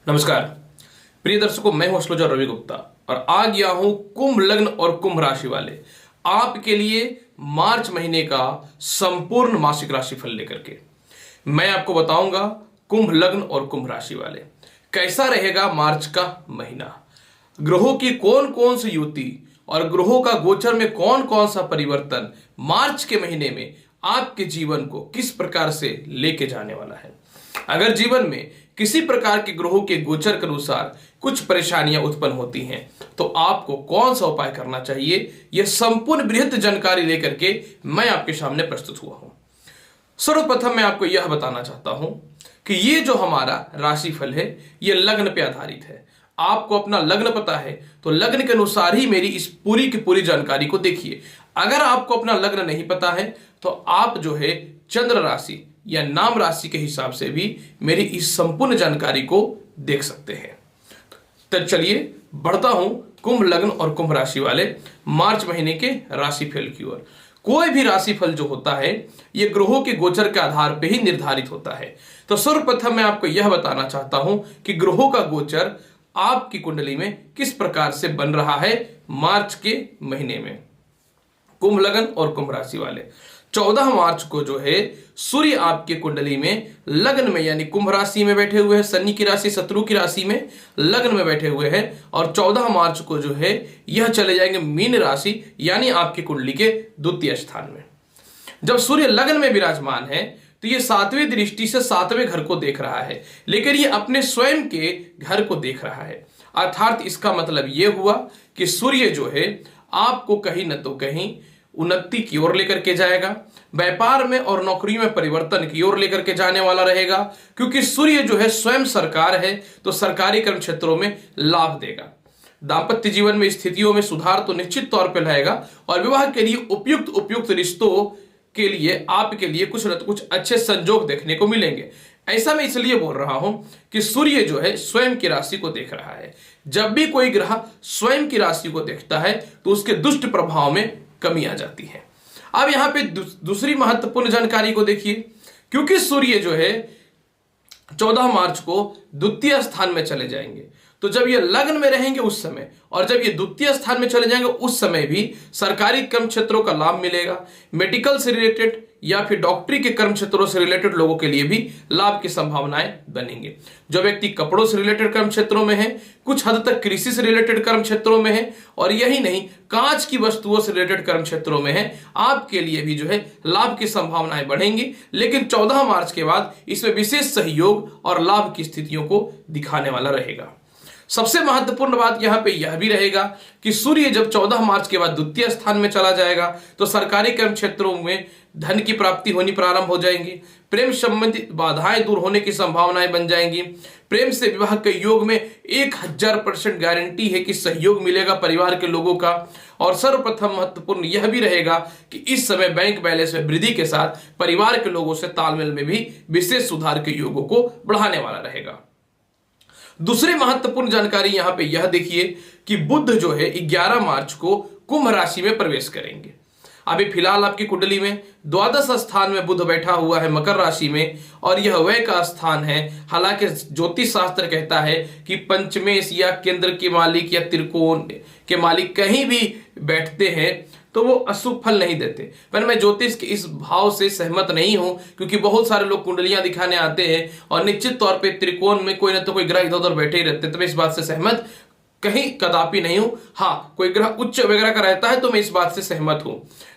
नमस्कार प्रिय दर्शकों, मैं हूं एस्ट्रोलॉजर रवि गुप्ता और आ गया हूं कुंभ लग्न और कुंभ राशि वाले आपके लिए मार्च महीने का संपूर्ण मासिक राशिफल लेकर के मैं आपको बताऊंगा कुंभ लग्न और कुंभ राशि वाले कैसा रहेगा मार्च का महीना। ग्रहों की कौन कौन सी युति और ग्रहों का गोचर में कौन कौन सा परिवर्तन मार्च के महीने में आपके जीवन को किस प्रकार से लेके जाने वाला है। अगर जीवन में किसी प्रकार के ग्रहों के गोचर के अनुसार कुछ परेशानियां उत्पन्न होती हैं तो आपको कौन सा उपाय करना चाहिए, यह संपूर्ण बृहत जानकारी लेकर के मैं आपके सामने प्रस्तुत हुआ हूं। सर्वप्रथम मैं आपको यह बताना चाहता हूं कि ये जो हमारा राशिफल है यह लग्न पे आधारित है। आपको अपना लग्न पता है तो लग्न के अनुसार ही मेरी इस पूरी की पूरी जानकारी को देखिए। अगर आपको अपना लग्न नहीं पता है तो आप जो है चंद्र राशि या नाम राशि के हिसाब से भी मेरी इस संपूर्ण जानकारी को देख सकते हैं। तो चलिए बढ़ता हूं कुंभ लग्न और कुंभ राशि वाले मार्च महीने के राशिफल की ओर। कोई भी राशिफल जो होता है यह ग्रहों के गोचर के आधार पर ही निर्धारित होता है। तो सर्वप्रथम मैं आपको यह बताना चाहता हूं कि ग्रहों का गोचर आपकी कुंडली में किस प्रकार से बन रहा है मार्च के महीने में। कुंभ लग्न और कुंभ राशि वाले 14 मार्च को जो है सूर्य आपके कुंडली में लग्न में यानी कुंभ राशि में बैठे हुए हैं, शनि की राशि शत्रु की राशि में लग्न में बैठे हुए हैं। और 14 मार्च को जो है यह चले जाएंगे मीन राशि यानी आपकी कुंडली के द्वितीय स्थान में। जब सूर्य लग्न में विराजमान है तो ये 7वीं दृष्टि से 7वें घर को देख रहा है, लेकिन ये अपने स्वयं के घर को देख रहा है। अर्थात इसका मतलब यह हुआ कि सूर्य जो है आपको कहीं न तो कहीं उन्नति की ओर लेकर के जाएगा, व्यापार में और नौकरी में परिवर्तन की ओर लेकर के जाने वाला रहेगा, क्योंकि सूर्य जो है स्वयं सरकार है तो सरकारी कर्म क्षेत्रों में लाभ देगा। दाम्पत्य जीवन में स्थितियों में सुधार तो निश्चित तौर पर लाएगा और विवाह के लिए उपयुक्त रिश्तों के लिए आपके लिए कुछ न कुछ अच्छे संजोग देखने को मिलेंगे। ऐसा मैं इसलिए बोल रहा हूं कि सूर्य जो है स्वयं की राशि को देख रहा है। जब भी कोई ग्रह स्वयं की राशि को देखता है तो उसके दुष्ट प्रभाव में कमी आ जाती है। अब यहां पे दूसरी महत्वपूर्ण जानकारी को देखिए, क्योंकि सूर्य जो है 14 मार्च को द्वितीय स्थान में चले जाएंगे तो जब ये लग्न में रहेंगे उस समय और जब ये द्वितीय स्थान में चले जाएंगे उस समय भी सरकारी कर्म क्षेत्रों का लाभ मिलेगा। मेडिकल से रिलेटेड या फिर डॉक्टरी के कर्म क्षेत्रों से रिलेटेड लोगों के लिए भी लाभ की संभावनाएं बनेंगे। जो व्यक्ति कपड़ों से रिलेटेड कर्म क्षेत्रों में है, कुछ हद तक कृषि से रिलेटेड कर्म क्षेत्रों में है और यही नहीं कांच की वस्तुओं से रिलेटेड कर्म क्षेत्रों में है, आपके लिए भी जो है लाभ की संभावनाएं बढ़ेंगी। लेकिन 14 मार्च के बाद इसमें विशेष सहयोग और लाभ की स्थितियों को दिखाने वाला रहेगा। सबसे महत्वपूर्ण बात यहां पे यह भी रहेगा कि सूर्य जब 14 मार्च के बाद द्वितीय स्थान में चला जाएगा तो सरकारी कर्म क्षेत्रों में धन की प्राप्ति होनी प्रारंभ हो जाएंगी। प्रेम संबंधित बाधाएं दूर होने की संभावनाएं बन जाएंगी। प्रेम से विवाह के योग में 1000% गारंटी है कि सहयोग मिलेगा परिवार के लोगों का। और सर्वप्रथम महत्वपूर्ण यह भी रहेगा कि इस समय बैंक बैलेंस में वृद्धि के साथ परिवार के लोगों से तालमेल में भी विशेष सुधार के योगों को बढ़ाने वाला रहेगा। दूसरी महत्वपूर्ण जानकारी यहां पे यह देखिए कि बुध जो है 11 मार्च को कुंभ राशि में प्रवेश करेंगे। अभी फिलहाल आपकी कुंडली में द्वादश स्थान में बुध बैठा हुआ है मकर राशि में और यह व्यय का स्थान है। हालांकि ज्योतिष शास्त्र कहता है कि पंचमेश या केंद्र के मालिक या त्रिकोण के मालिक कहीं भी बैठते हैं तो वो अशुभ फल नहीं देते, पर मैं ज्योतिष के इस भाव से सहमत नहीं हूं, क्योंकि बहुत सारे लोग कुंडलियां दिखाने आते हैं और निश्चित तौर पे त्रिकोण में कोई ना तो कोई ग्रह इधर उधर बैठे ही रहते हैं। तो मैं इस बात से सहमत कहीं कदापि नहीं हूं। हाँ, कोई ग्रह उच्च वगैरह का रहता है तो मैं इस बात से सहमत हूं,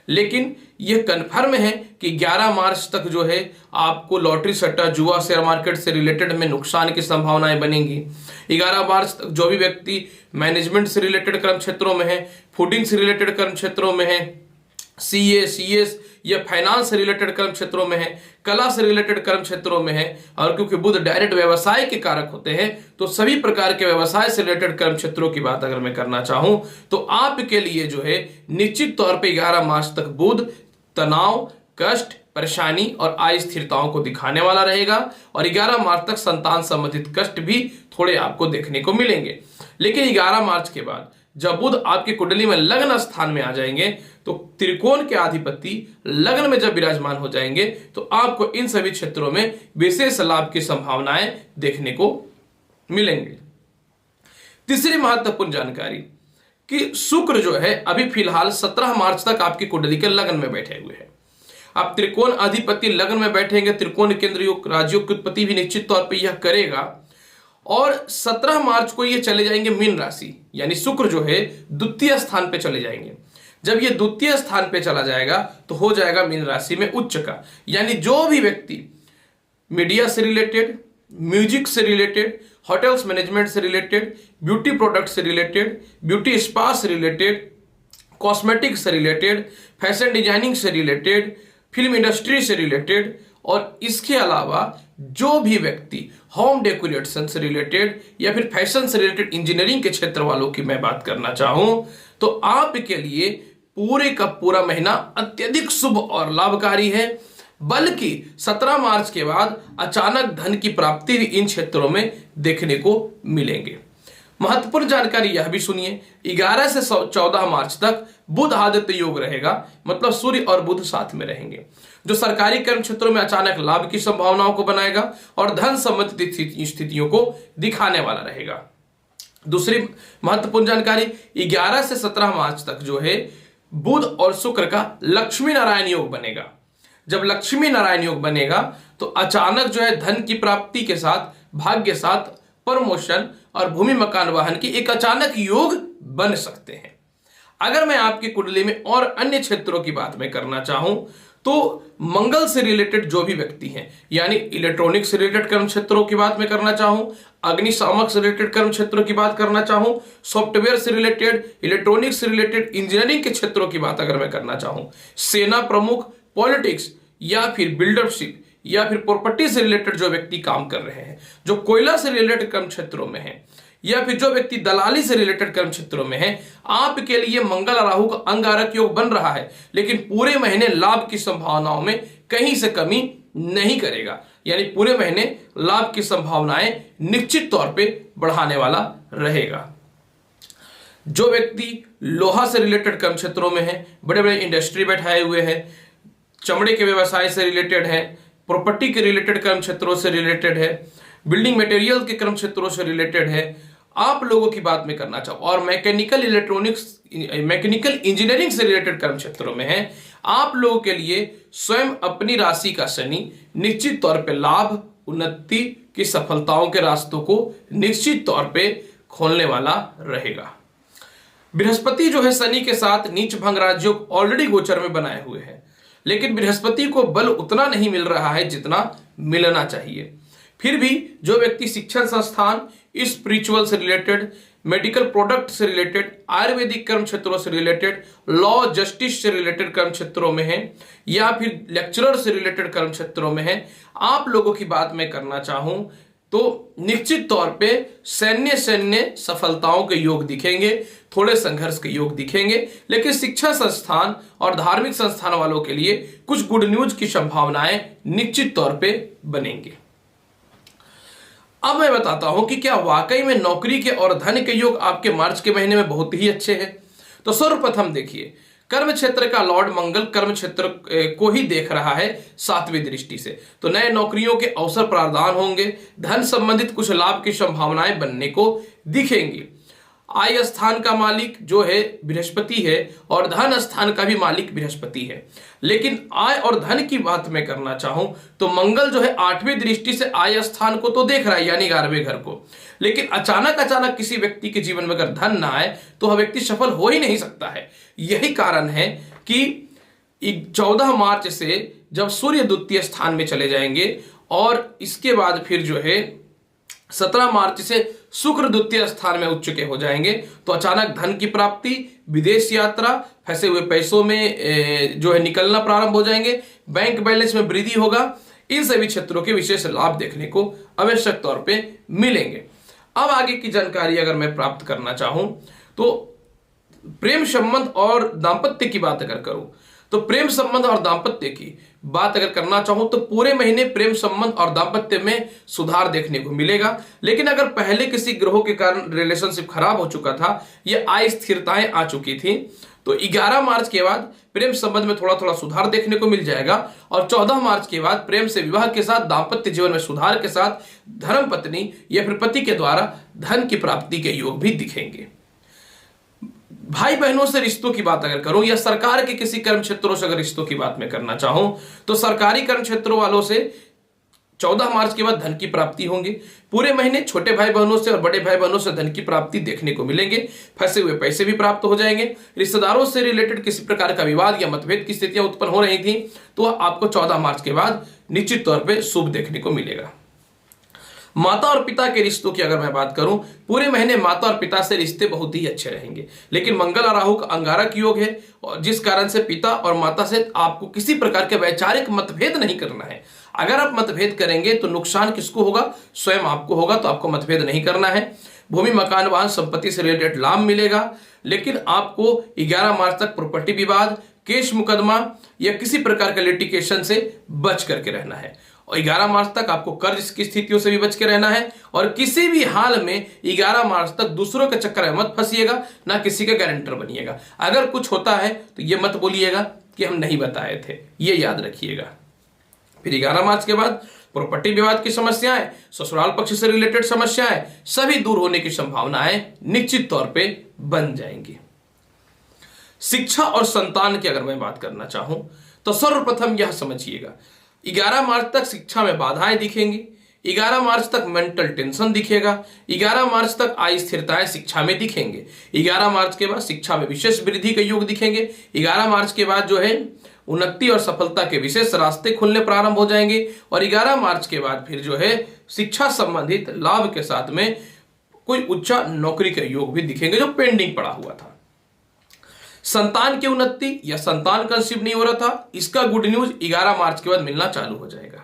लेकिन यह कन्फर्म है कि 11 मार्च तक जो है आपको लॉटरी सट्टा जुआ शेयर मार्केट से रिलेटेड में नुकसान की संभावनाएं बनेंगी। 11 मार्च तक जो भी व्यक्ति मैनेजमेंट से रिलेटेड कर्म क्षेत्रों में है, फूडिंग से रिलेटेड कर्म क्षेत्रों में है, सीए सीएस या फाइनेंस से रिलेटेड कर्म क्षेत्रों में है, कला से रिलेटेड कर्म क्षेत्रों में है, और क्योंकि बुध डायरेक्ट व्यवसाय के कारक होते हैं तो सभी प्रकार के व्यवसाय से रिलेटेड कर्म क्षेत्रों की बात अगर मैं करना चाहूं तो आपके लिए जो है निश्चित तौर पे 11 मार्च तक बुध तनाव, कष्ट, परेशानी और आय स्थिरताओं को दिखाने वाला रहेगा और 11 मार्च तक संतान संबंधित कष्ट भी थोड़े आपको देखने को मिलेंगे। लेकिन 11 मार्च के बाद जब बुध आपकी कुंडली में लग्न स्थान में आ जाएंगे तो त्रिकोण के अधिपति लग्न में जब विराजमान हो जाएंगे तो आपको इन सभी क्षेत्रों में विशेष लाभ की संभावनाएं देखने को मिलेंगे। तीसरी महत्वपूर्ण जानकारी कि शुक्र जो है अभी फिलहाल 17 मार्च तक आपकी कुंडली के लग्न में बैठे हुए हैं। आप त्रिकोण अधिपति लग्न में बैठेंगे, त्रिकोण केंद्र योग राजयोग की उत्पत्ति भी निश्चित तौर पे यह करेगा। और 17 मार्च को ये चले जाएंगे मीन राशि, यानी शुक्र जो है द्वितीय स्थान पे चले जाएंगे। जब ये द्वितीय स्थान पे चला जाएगा तो हो जाएगा मीन राशि में उच्च का, यानी जो भी व्यक्ति मीडिया से रिलेटेड, म्यूजिक से रिलेटेड, होटल्स मैनेजमेंट से रिलेटेड, ब्यूटी प्रोडक्ट से रिलेटेड, ब्यूटी स्पा से रिलेटेड, कॉस्मेटिक से रिलेटेड, फैशन डिजाइनिंग से रिलेटेड, फिल्म इंडस्ट्री से रिलेटेड, और इसके अलावा जो भी व्यक्ति होम डेकोरेशन से रिलेटेड या फिर फैशन से रिलेटेड इंजीनियरिंग के क्षेत्र वालों की मैं बात करना चाहूं तो आपके लिए पूरे का पूरा महीना अत्यधिक शुभ और लाभकारी है। बल्कि 17 मार्च के बाद अचानक धन की प्राप्ति भी इन क्षेत्रों में देखने को मिलेंगे। महत्वपूर्ण जानकारी यह भी सुनिए, 11 से 14 मार्च तक बुध आदित्य योग रहेगा, मतलब सूर्य और बुध साथ में रहेंगे, जो सरकारी कर्म क्षेत्रों में अचानक लाभ की संभावनाओं को बनाएगा और धन संबंधित स्थितियों को दिखाने वाला रहेगा। दूसरी महत्वपूर्ण जानकारी, 11 से 17 मार्च तक जो है बुध और शुक्र का लक्ष्मी नारायण योग बनेगा। जब लक्ष्मी नारायण योग बनेगा तो अचानक जो है धन की प्राप्ति के साथ, भाग्य साथ, प्रमोशन और भूमि मकान वाहन की एक अचानक योग बन सकते हैं। अगर मैं आपकी कुंडली में और अन्य क्षेत्रों की बात मैं करना चाहूं तो मंगल से रिलेटेड जो भी व्यक्ति हैं, यानी इलेक्ट्रॉनिक से रिलेटेड कर्म क्षेत्रों की बात मैं करना चाहूं, अग्निशामक से रिलेटेड कर्म क्षेत्रों की बात करना चाहूं, सॉफ्टवेयर से रिलेटेड, इलेक्ट्रॉनिक से रिलेटेड, इंजीनियरिंग के क्षेत्रों की बात अगर मैं करना चाहूं, सेना प्रमुख, पॉलिटिक्स या फिर बिल्डरशिप या फिर प्रॉपर्टी से रिलेटेड जो व्यक्ति काम कर रहे हैं, जो कोयला से रिलेटेड कर्म क्षेत्रों में है, या फिर जो व्यक्ति दलाली से रिलेटेड कर्म क्षेत्रों में है, आपके लिए मंगल और राहु का अंगारक योग बन रहा है, लेकिन पूरे महीने लाभ की संभावनाओं में कहीं से कमी नहीं करेगा। यानी पूरे महीने लाभ की संभावनाएं निश्चित तौर पे बढ़ाने वाला रहेगा। जो व्यक्ति लोहा से रिलेटेड कर्म क्षेत्रों में है, बड़े बड़े इंडस्ट्री बैठाए हुए हैं, चमड़े के व्यवसाय से रिलेटेड है, प्रॉपर्टी के रिलेटेड कर्म क्षेत्रों से रिलेटेड है, बिल्डिंग मटेरियल के कर्म क्षेत्रों से रिलेटेड है, आप लोगों की बात में करना चाहूँ, और मैकेनिकल इलेक्ट्रॉनिक्स, मैकेनिकल इंजीनियरिंग से रिलेटेड कर्म क्षेत्रों में है, आप लोगों के लिए स्वयं अपनी राशि का शनि निश्चित तौर पे लाभ, उन्नति की सफलताओं के रास्तों को निश्चित तौर पे खोलने वाला रहेगा। बृहस्पति जो है शनि के साथ नीच भंग राजयोग ऑलरेडी गोचर में बनाए हुए हैं, लेकिन बृहस्पति को बल उतना नहीं मिल रहा है जितना मिलना चाहिए। फिर भी जो व्यक्ति शिक्षण संस्थान, स्पिरिचुअल से रिलेटेड, मेडिकल प्रोडक्ट से रिलेटेड, आयुर्वेदिक कर्म क्षेत्रों से रिलेटेड, लॉ जस्टिस से रिलेटेड कर्म क्षेत्रों में है, या फिर लेक्चरर से रिलेटेड कर्म क्षेत्रों में है, आप लोगों की बात मैं करना चाहूं तो निश्चित तौर पे सैन्य सफलताओं के योग दिखेंगे, थोड़े संघर्ष के योग दिखेंगे, लेकिन शिक्षा संस्थान और धार्मिक संस्थान वालों के लिए कुछ गुड न्यूज की संभावनाएं निश्चित तौर पे बनेंगे। अब मैं बताता हूं कि क्या वाकई में नौकरी के और धन के योग आपके मार्च के महीने में बहुत ही अच्छे हैं। तो सर्वप्रथम देखिए, कर्म क्षेत्र का लॉर्ड मंगल कर्म क्षेत्र को ही देख रहा है 7वीं दृष्टि से, तो नए नौकरियों के अवसर प्रदान होंगे, धन संबंधित कुछ लाभ की संभावनाएं बनने को दिखेंगी। आय स्थान का मालिक जो है बृहस्पति है और धन स्थान का भी मालिक बृहस्पति है, लेकिन आय और धन की बात मैं करना चाहूं तो मंगल जो है 8वीं दृष्टि से आय स्थान को तो देख रहा है, यानी 11वें घर को, लेकिन अचानक किसी व्यक्ति के जीवन में अगर धन ना आए तो वह व्यक्ति सफल हो ही नहीं सकता है। यही कारण है कि 14 मार्च से जब सूर्य द्वितीय स्थान में चले जाएंगे और इसके बाद फिर जो है 17 मार्च से शुक्र द्वितीय स्थान में उच्च के हो जाएंगे, तो अचानक धन की प्राप्ति, विदेश यात्रा, फंसे हुए पैसों में जो है निकलना प्रारंभ हो जाएंगे, बैंक बैलेंस में वृद्धि होगा। इन सभी क्षेत्रों के विशेष लाभ देखने को आवश्यक तौर पे मिलेंगे। अब आगे की जानकारी अगर मैं प्राप्त करना चाहूं तो प्रेम संबंध और दाम्पत्य की बात अगर करूं तो प्रेम संबंध और दाम्पत्य की बात अगर करना चाहूं तो पूरे महीने प्रेम संबंध और दाम्पत्य में सुधार देखने को मिलेगा। लेकिन अगर पहले किसी ग्रहों के कारण रिलेशनशिप खराब हो चुका था या अस्थिरताएं आ चुकी थी तो 11 मार्च के बाद प्रेम संबंध में थोड़ा थोड़ा सुधार देखने को मिल जाएगा और 14 मार्च के बाद प्रेम से विवाह के साथ दाम्पत्य जीवन में सुधार के साथ धर्म पत्नी या फिर पति के द्वारा धन की प्राप्ति के योग भी दिखेंगे। भाई बहनों से रिश्तों की बात अगर करूं या सरकार के किसी कर्म क्षेत्रों से अगर रिश्तों की बात मैं करना चाहूं तो सरकारी कर्म क्षेत्रों वालों से 14 मार्च के बाद धन की प्राप्ति होंगे। पूरे महीने छोटे भाई बहनों से और बड़े भाई बहनों से धन की प्राप्ति देखने को मिलेंगे। फंसे हुए पैसे भी प्राप्त हो जाएंगे। रिश्तेदारों से रिलेटेड किसी प्रकार का विवाद या मतभेद की स्थितियां उत्पन्न हो रही थी तो आपको 14 मार्च के बाद निश्चित तौर पर शुभ देखने को मिलेगा। माता और पिता के रिश्तों की अगर मैं बात करूं, पूरे महीने माता और पिता से रिश्ते बहुत ही अच्छे रहेंगे, लेकिन मंगल और राहु का अंगारक योग है और जिस कारण से पिता और माता से आपको किसी प्रकार के वैचारिक मतभेद नहीं करना है। अगर आप मतभेद करेंगे तो नुकसान किसको होगा? स्वयं आपको होगा। तो आपको मतभेद नहीं करना है। भूमि मकान वाहन संपत्ति से रिलेटेड लाभ मिलेगा, लेकिन आपको 11 मार्च तक प्रॉपर्टी विवाद, केस मुकदमा या किसी प्रकार के लिटिगेशन से बच करके रहना है। और 11 मार्च तक आपको कर्ज की स्थितियों से भी बच के रहना है और किसी भी हाल में 11 मार्च तक दूसरों के चक्कर में मत फंसिएगा, ना किसी का गारंटर बनिएगा। अगर कुछ होता है तो ये मत बोलिएगा कि हम नहीं बताए थे, ये याद रखिएगा। फिर 11 मार्च के बाद प्रॉपर्टी विवाद की समस्याएं, ससुराल पक्ष से रिलेटेड समस्याएं सभी दूर होने की संभावनाएं निश्चित तौर पे बन जाएंगी। शिक्षा और संतान की अगर मैं बात करना चाहूं तो सर्वप्रथम यह समझिएगा, 11 मार्च तक शिक्षा में बाधाएं दिखेंगी। 11 मार्च तक मेंटल टेंशन दिखेगा। 11 मार्च तक अस्थिरताएं शिक्षा में दिखेंगे। 11 मार्च के बाद शिक्षा में विशेष वृद्धि के योग दिखेंगे। 11 मार्च के बाद जो है उन्नति और सफलता के विशेष रास्ते खुलने प्रारंभ हो जाएंगे और 11 मार्च के बाद फिर जो है शिक्षा संबंधित लाभ के साथ में कोई उच्च नौकरी के योग भी दिखेंगे जो पेंडिंग पड़ा हुआ था। संतान की उन्नति या संतान कंसीव नहीं हो रहा था, इसका गुड न्यूज 11 मार्च के बाद मिलना चालू हो जाएगा।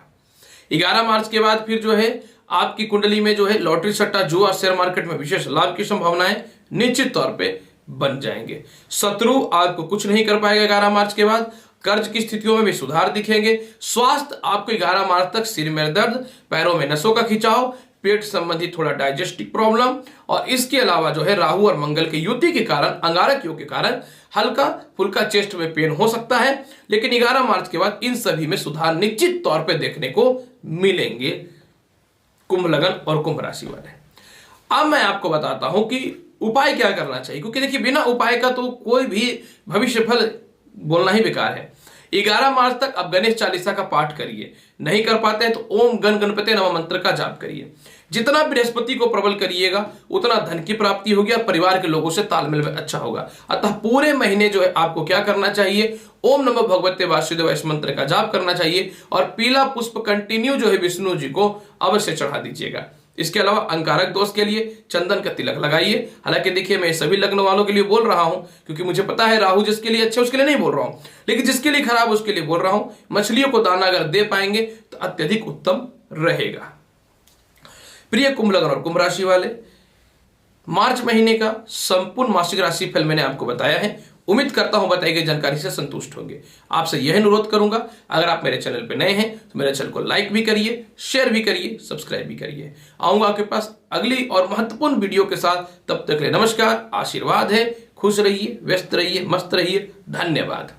11 मार्च के बाद फिर जो है आपकी कुंडली में जो है लॉटरी सट्टा जुआ शेयर मार्केट में विशेष लाभ की संभावनाएं निश्चित तौर पे बन जाएंगे। शत्रु आपको कुछ नहीं कर पाएगा 11 मार्च के बाद। कर्ज की स्थितियों में भी सुधार दिखेंगे। स्वास्थ्य आपको 11 मार्च तक सिर में दर्द, पैरों में नसों का खिंचाव, पेट संबंधी थोड़ा डाइजेस्टिव प्रॉब्लम और इसके अलावा जो है राहु और मंगल की युति के कारण, अंगारक योग के कारण हल्का फुल्का चेस्ट में पेन हो सकता है, लेकिन 11 मार्च के बाद इन सभी में सुधार निश्चित तौर पे देखने को मिलेंगे कुंभ लगन और कुंभ राशि वाले। अब मैं आपको बताता हूं कि उपाय क्या करना चाहिए, क्योंकि देखिए बिना उपाय का तो कोई भी भविष्य फल बोलना ही बेकार है। 11 मार्च तक आप गणेश चालीसा का पाठ करिए, नहीं कर पाते हैं तो ओम गण गणपति नमः मंत्र का जाप करिए। जितना बृहस्पति को प्रबल करिएगा उतना धन की प्राप्ति होगी और परिवार के लोगों से तालमेल में अच्छा होगा। अतः पूरे महीने जो है आपको क्या करना चाहिए, ओम नमः भगवते वासुदेव इस मंत्र का जाप करना चाहिए और पीला पुष्प कंटिन्यू जो है विष्णु जी को अवश्य चढ़ा दीजिएगा। इसके अलावा अंगारक दोष के लिए चंदन का तिलक लगाइए। हालांकि देखिए मैं सभी लग्न वालों के लिए बोल रहा हूं क्योंकि मुझे पता है राहु जिसके लिए अच्छा उसके लिए नहीं बोल रहा हूं, लेकिन जिसके लिए खराब उसके लिए बोल रहा हूं। मछलियों को दाना अगर दे पाएंगे तो अत्यधिक उत्तम रहेगा। प्रिय कुंभ लग्न और कुंभ राशि वाले, मार्च महीने का संपूर्ण मासिक राशि फल मैंने आपको बताया है। उम्मीद करता हूं बताई गई जानकारी से संतुष्ट होंगे। आपसे यह अनुरोध करूंगा, अगर आप मेरे चैनल पर नए हैं तो मेरे चैनल को लाइक भी करिए, शेयर भी करिए, सब्सक्राइब भी करिए। आऊंगा आपके पास अगली और महत्वपूर्ण वीडियो के साथ। तब तक के लिए नमस्कार, आशीर्वाद है। खुश रहिए, व्यस्त रहिए, मस्त रहिए। धन्यवाद।